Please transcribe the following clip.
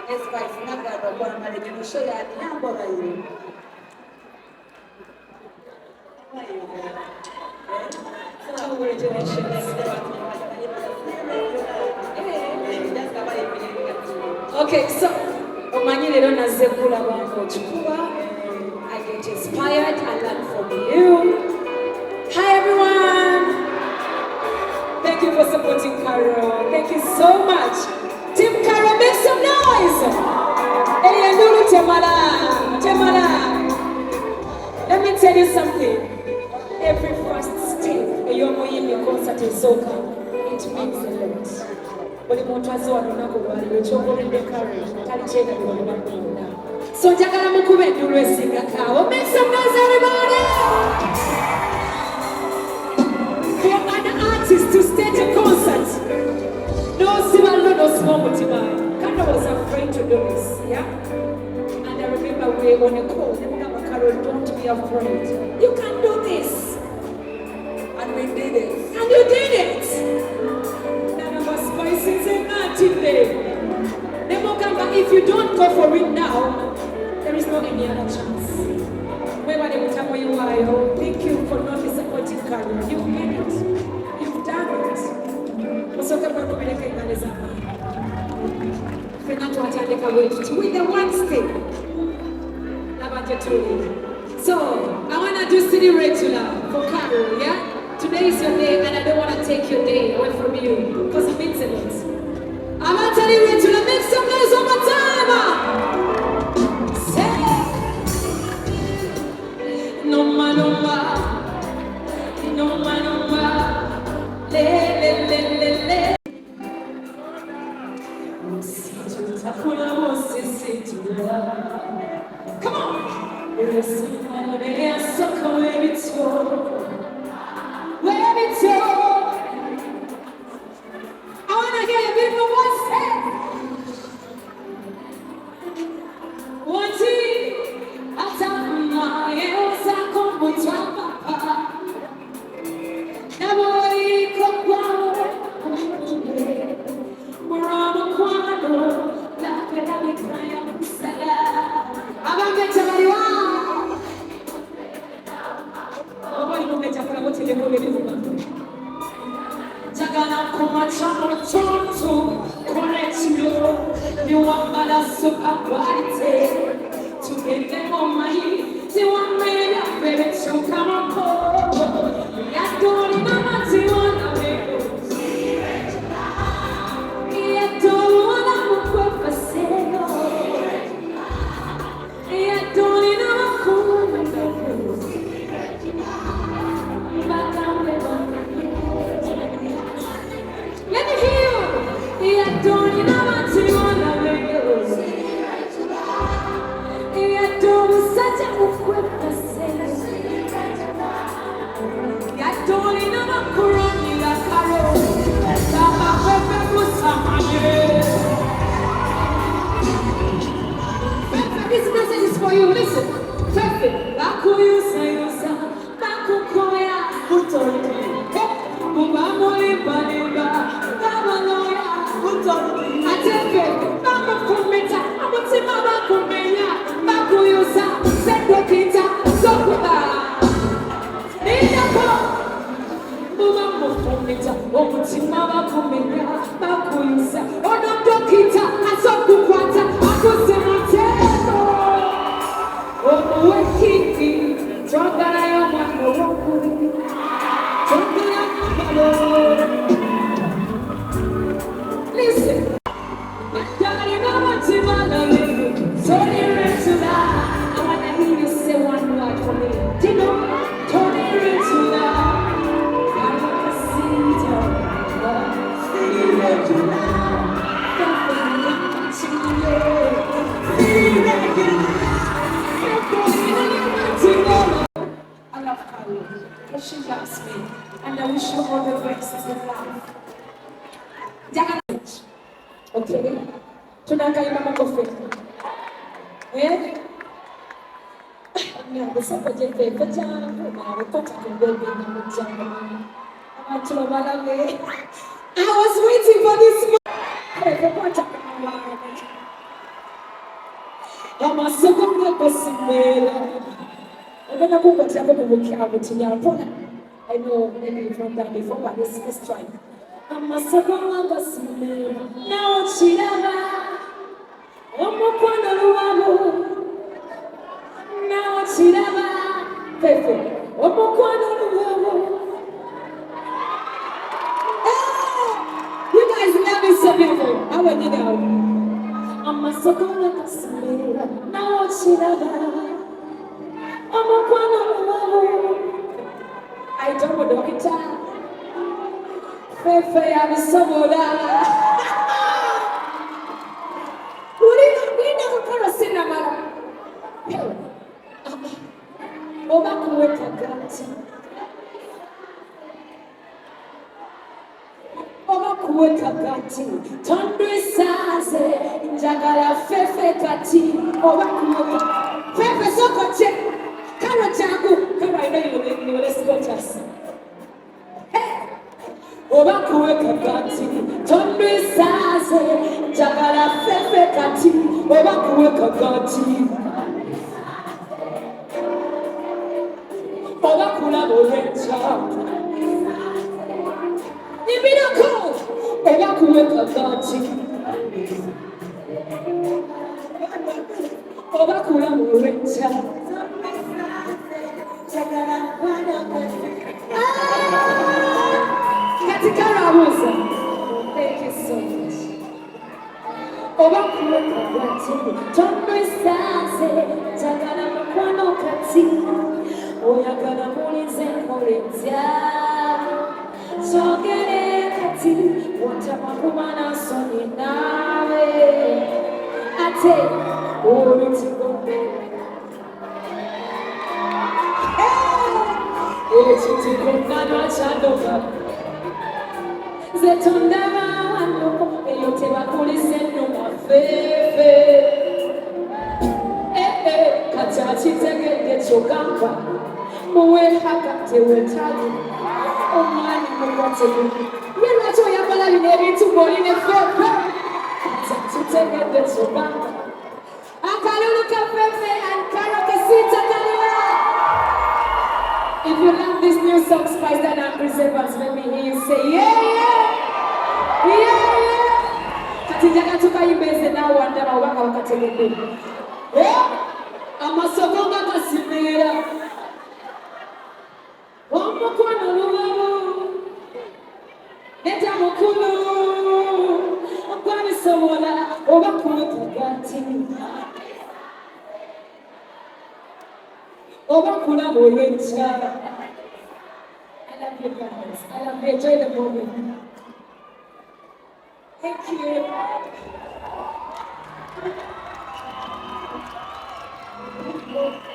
Okay, so Omanya lero nazekula wangu chukua. I get inspired. I learn from you. Hi everyone. Thank you for supporting Karol. Thank you so much. Team Karol, make some noise. Hey, Lulu Temala. Let me tell you something. Every first step, your concert is soca. It means a lot. But the motor one not go well. You choke in the courage. So Jagala Mukube do racing a cow. Make some noise, everybody. For an artist to stage a concert, no Simalo, no small motiva. Kanda was afraid to do this, yeah? And I remember we were on a call. Karol, don't be afraid. You can do this. And we did it. And you did it. None of us voices are not in there. If you don't go for it now, there is no any other chance. Thank you for not disappointing Karol. You've made it. You've done it. With the one step. So, I want to do city regular for Karol, yeah? Today is your day and I don't want to take your day away from you because it means a lot. I'm going to tell you regular, make some noise one more time. No man, no man, no man, no man, le. Come on! I want to hear a bit of voice. One thing, I tell my ears, I come with your papa. Nobody come we're on a quadro, la pena me cry up Sala. I'm a better oh, you don't get a what you do. Jagana kuma chamo tonto, correctio, you want bala super quality. To get them on my heat, you want me to baby to come on. I don't know what you want. This message is for you. Listen. Fefe. Listen. I want to hear you say one word for me. Do you know? I love Karol. She loves me. And I wish you all the best in life. Okay? Tunakaimba makofi. Abasabye Fefe jangu maripota kungombe na mjanga. I was waiting for this moment. Abasabye Bussi. I'm going to go to the I know maybe you've heard that before, but let's try. Abasabye Bussi. Now Chiraba. Omwana. Now Chiraba. Fefe. Omwana. You guys love me so beautiful. I want you know. Abasabye Bussi. Now Chiraba. I don't know the guitar. Fefe, Abasabye. We never put a cinema. Oba kuweka gati. Oba kuweka gati. Tondwe saze. Njagala Fefe kati. Oba kuweka. Fefe soko che. Karol changu. Karol, I know you will escort us. Oba kuweka gati. Tondwe saze. Njagala Fefe kati. Oba kuweka gati. Oba kula bolencha. Nibirako. Oba kuweka gati. Oba kula bolencha. Katika Rabuza. Thank you so much. Oba kuweka gati. Tondwe saze. Jagala mkwano kati. Oyagala mulize muliza. Sogere kati. Watamakubana soni nawe. Ate. Olutigo. Olutigo nana chandoka. Zetondaba wano. Eyote bakulise numa Fefe. Kati tegede chokamba. Muwe hakate wetali. Omwana mukwate gudu. Yena cho yambala linebi tuboli ne Fefe. Kati tegede chokamba. Akaluluka Fefe and Karol Kasita Kaliwa. If you love this new song, Spice that and Preservers, let me hear you say yeah, yeah. Yeah, yeah. Kati jaga tuka yibeze na wandama waka wakate gudu. Yeah. Amasokonga kasimira. Omwana lubabu. Neta mukulu. Abasabye oba kuweka gati. Oba kula bolencha. I love you guys. I love you. Enjoy the moment. Thank you.